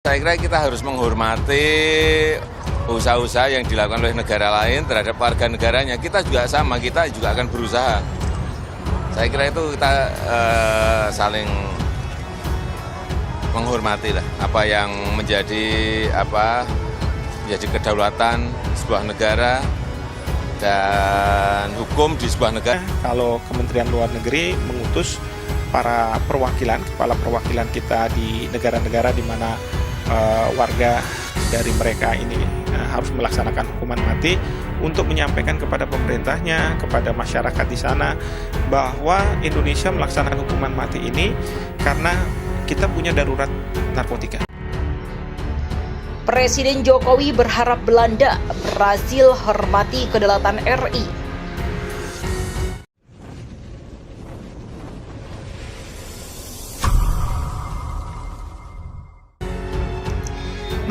Saya kira kita harus menghormati usaha-usaha yang dilakukan oleh negara lain terhadap warga negaranya. Kita juga sama, kita juga akan berusaha. Saya kira itu kita saling menghormati lah apa yang menjadi kedaulatan sebuah negara dan hukum di sebuah negara. Kalau Kementerian Luar Negeri mengutus para perwakilan, kepala perwakilan kita di negara-negara di mana warga dari mereka ini harus melaksanakan hukuman mati untuk menyampaikan kepada pemerintahnya, kepada masyarakat di sana bahwa Indonesia melaksanakan hukuman mati ini karena kita punya darurat narkotika. Presiden Jokowi berharap Belanda, Brazil hormati kedaulatan RI.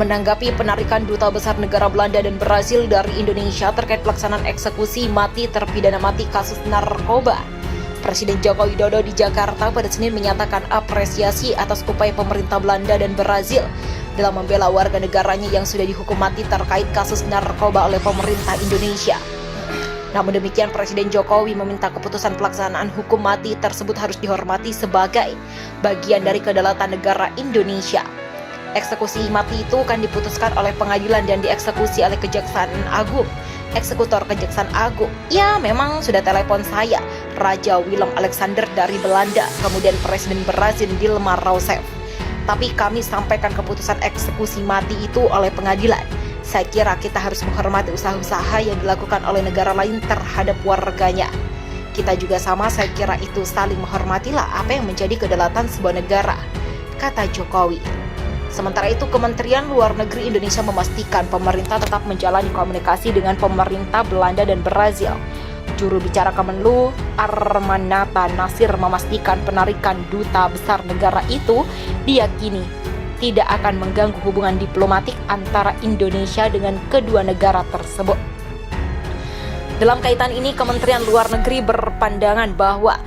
Menanggapi penarikan Duta Besar negara Belanda dan Brazil dari Indonesia terkait pelaksanaan eksekusi mati terpidana mati kasus narkoba, Presiden Joko Widodo di Jakarta pada Senin menyatakan apresiasi atas upaya pemerintah Belanda dan Brazil dalam membela warga negaranya yang sudah dihukum mati terkait kasus narkoba oleh pemerintah Indonesia. Namun demikian, Presiden Jokowi meminta keputusan pelaksanaan hukum mati tersebut harus dihormati sebagai bagian dari kedaulatan negara Indonesia. Eksekusi mati itu akan diputuskan oleh pengadilan dan dieksekusi oleh Kejaksaan Agung. Eksekutor Kejaksaan Agung, ya memang sudah telepon saya, Raja Willem Alexander dari Belanda, kemudian Presiden Brazil Dilma Rousseff. Tapi kami sampaikan keputusan eksekusi mati itu oleh pengadilan. Saya kira kita harus menghormati usaha-usaha yang dilakukan oleh negara lain terhadap warganya. Kita juga sama, saya kira itu saling menghormatilah apa yang menjadi kedaulatan sebuah negara, kata Jokowi. Sementara itu, Kementerian Luar Negeri Indonesia memastikan pemerintah tetap menjalani komunikasi dengan pemerintah Belanda dan Brazil. Juru bicara Kemenlu, Armanata Nasir, memastikan penarikan duta besar negara itu diyakini tidak akan mengganggu hubungan diplomatik antara Indonesia dengan kedua negara tersebut. Dalam kaitan ini, Kementerian Luar Negeri berpandangan bahwa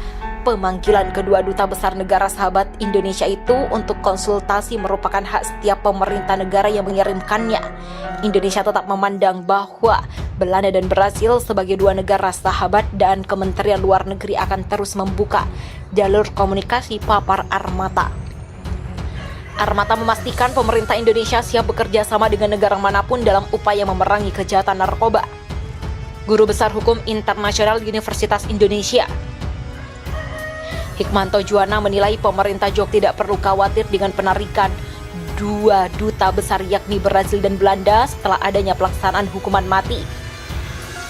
pemanggilan kedua duta besar negara sahabat Indonesia itu untuk konsultasi merupakan hak setiap pemerintah negara yang mengirimkannya. Indonesia tetap memandang bahwa Belanda dan Brazil sebagai dua negara sahabat dan Kementerian Luar Negeri akan terus membuka jalur komunikasi, papar Armata. Armata memastikan pemerintah Indonesia siap bekerja sama dengan negara manapun dalam upaya memerangi kejahatan narkoba. Guru Besar Hukum Internasional Universitas Indonesia, Hikmanto Juwana, menilai pemerintah Jok tidak perlu khawatir dengan penarikan dua duta besar yakni Brazil dan Belanda setelah adanya pelaksanaan hukuman mati.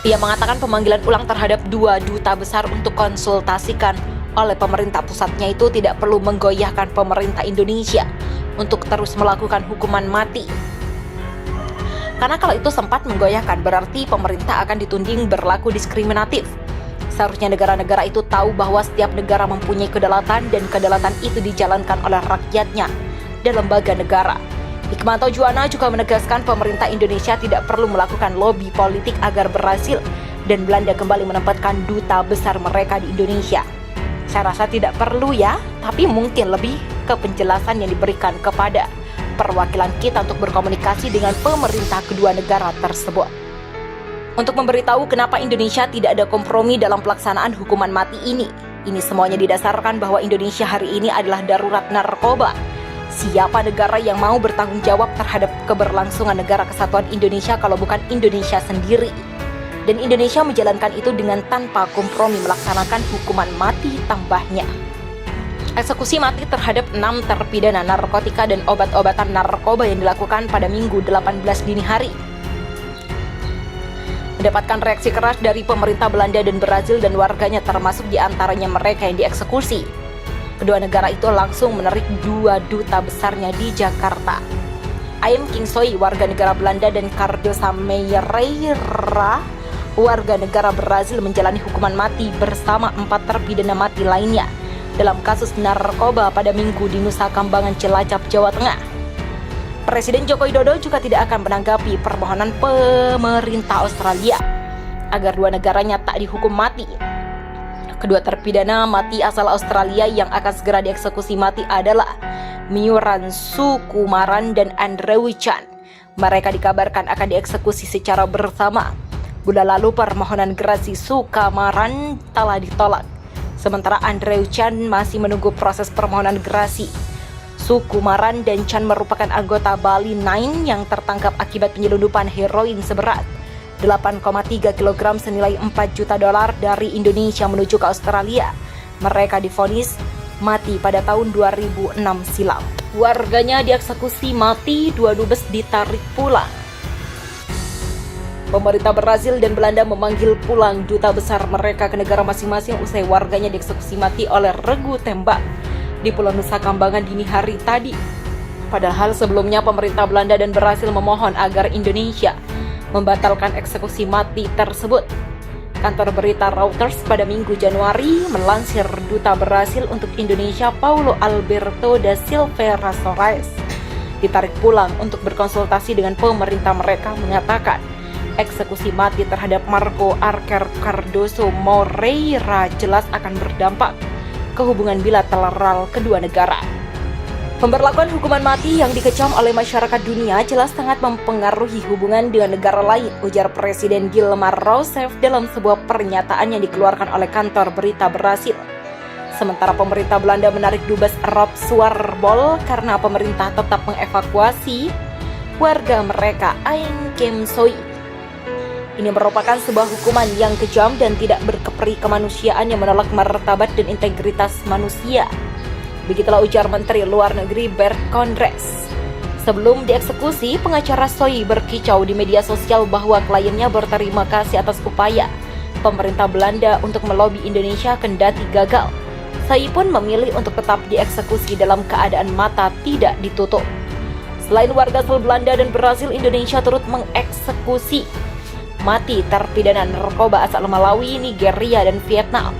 Ia mengatakan pemanggilan ulang terhadap dua duta besar untuk konsultasikan oleh pemerintah pusatnya itu tidak perlu menggoyahkan pemerintah Indonesia untuk terus melakukan hukuman mati. Karena kalau itu sempat menggoyahkan, berarti pemerintah akan dituding berlaku diskriminatif. Seharusnya negara-negara itu tahu bahwa setiap negara mempunyai kedaulatan dan kedaulatan itu dijalankan oleh rakyatnya dan lembaga negara. Hikmanto Juwana juga menegaskan pemerintah Indonesia tidak perlu melakukan lobi politik agar Brazil dan Belanda kembali menempatkan duta besar mereka di Indonesia. Saya rasa tidak perlu ya, tapi mungkin lebih ke penjelasan yang diberikan kepada perwakilan kita untuk berkomunikasi dengan pemerintah kedua negara tersebut. Untuk memberitahu kenapa Indonesia tidak ada kompromi dalam pelaksanaan hukuman mati ini. Ini semuanya didasarkan bahwa Indonesia hari ini adalah darurat narkoba. Siapa negara yang mau bertanggung jawab terhadap keberlangsungan negara kesatuan Indonesia kalau bukan Indonesia sendiri? Dan Indonesia menjalankan itu dengan tanpa kompromi melaksanakan hukuman mati, tambahnya. Eksekusi mati terhadap 6 terpidana narkotika dan obat-obatan narkoba yang dilakukan pada Minggu 18 dini hari mendapatkan reaksi keras dari pemerintah Belanda dan Brazil dan warganya, termasuk diantaranya mereka yang dieksekusi. Kedua negara itu langsung menarik dua duta besarnya di Jakarta. Aim Kingsoy, warga negara Belanda, dan Cardoso Meirelles, warga negara Brazil, menjalani hukuman mati bersama 4 terpidana mati lainnya dalam kasus narkoba pada Minggu di Nusa Kambangan, Cilacap, Jawa Tengah. Presiden Joko Widodo juga tidak akan menanggapi permohonan pemerintah Australia agar dua negaranya tak dihukum mati. Kedua terpidana mati asal Australia yang akan segera dieksekusi mati adalah Myuran Sukumaran, dan Andrew Chan. Mereka dikabarkan akan dieksekusi secara bersama. Bulan lalu permohonan gerasi Sukumaran telah ditolak, sementara Andrew Chan masih menunggu proses permohonan gerasi. Sukumaran dan Chan merupakan anggota Bali 9 yang tertangkap akibat penyelundupan heroin seberat 8,3 kg senilai $4 juta dari Indonesia menuju ke Australia. Mereka divonis mati pada tahun 2006 silam. Warganya dieksekusi mati, 2 dubes ditarik pulang. Pemerintah Brasil dan Belanda memanggil pulang duta besar mereka ke negara masing-masing usai warganya dieksekusi mati oleh regu tembak di Pulau Nusa Kambangan dini hari tadi. Padahal sebelumnya pemerintah Belanda dan Brasil memohon agar Indonesia membatalkan eksekusi mati tersebut. Kantor berita Reuters pada Minggu Januari melansir duta Brasil untuk Indonesia Paulo Alberto da Silveira Soares ditarik pulang untuk berkonsultasi dengan pemerintah mereka, mengatakan eksekusi mati terhadap Marco Archer Cardoso Moreira jelas akan berdampak ke hubungan bilateral kedua negara. Pemberlakuan hukuman mati yang dikecam oleh masyarakat dunia jelas sangat mempengaruhi hubungan dengan negara lain, ujar Presiden Dilma Rousseff dalam sebuah pernyataan yang dikeluarkan oleh kantor berita Brasil. Sementara pemerintah Belanda menarik dubes Rob Swaarbol karena pemerintah tetap mengevakuasi warga mereka Ain Soy. Ini merupakan sebuah hukuman yang kejam dan tidak berkeperi kemanusiaan yang menolak martabat dan integritas manusia. Begitulah ujar Menteri Luar Negeri Bert Koenders. Sebelum dieksekusi, pengacara Soy berkicau di media sosial bahwa kliennya berterima kasih atas upaya pemerintah Belanda untuk melobi Indonesia kendati gagal. Soy pun memilih untuk tetap dieksekusi dalam keadaan mata tidak ditutup. Selain warga asal Belanda dan Brasil, Indonesia turut mengeksekusi mati terpidana narkoba asal Malawi, Nigeria, dan Vietnam.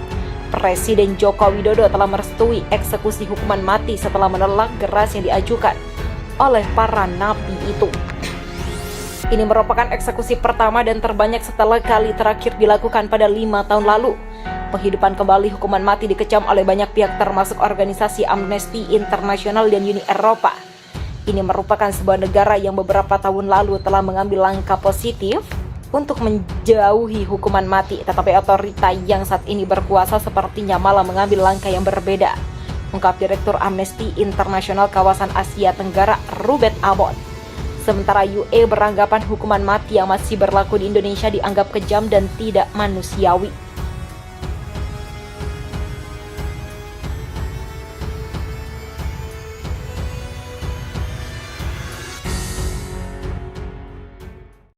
Presiden Joko Widodo telah merestui eksekusi hukuman mati setelah menolak gerasi yang diajukan oleh para napi itu. Ini merupakan eksekusi pertama dan terbanyak setelah kali terakhir dilakukan pada 5 tahun lalu. Penghidupan kembali hukuman mati dikecam oleh banyak pihak termasuk organisasi Amnesty International dan Uni Eropa. Ini merupakan sebuah negara yang beberapa tahun lalu telah mengambil langkah positif untuk menjauhi hukuman mati, tetapi otorita yang saat ini berkuasa sepertinya malah mengambil langkah yang berbeda, ungkap Direktur Amnesty International kawasan Asia Tenggara Ruben Abbott. Sementara UE beranggapan hukuman mati yang masih berlaku di Indonesia dianggap kejam dan tidak manusiawi.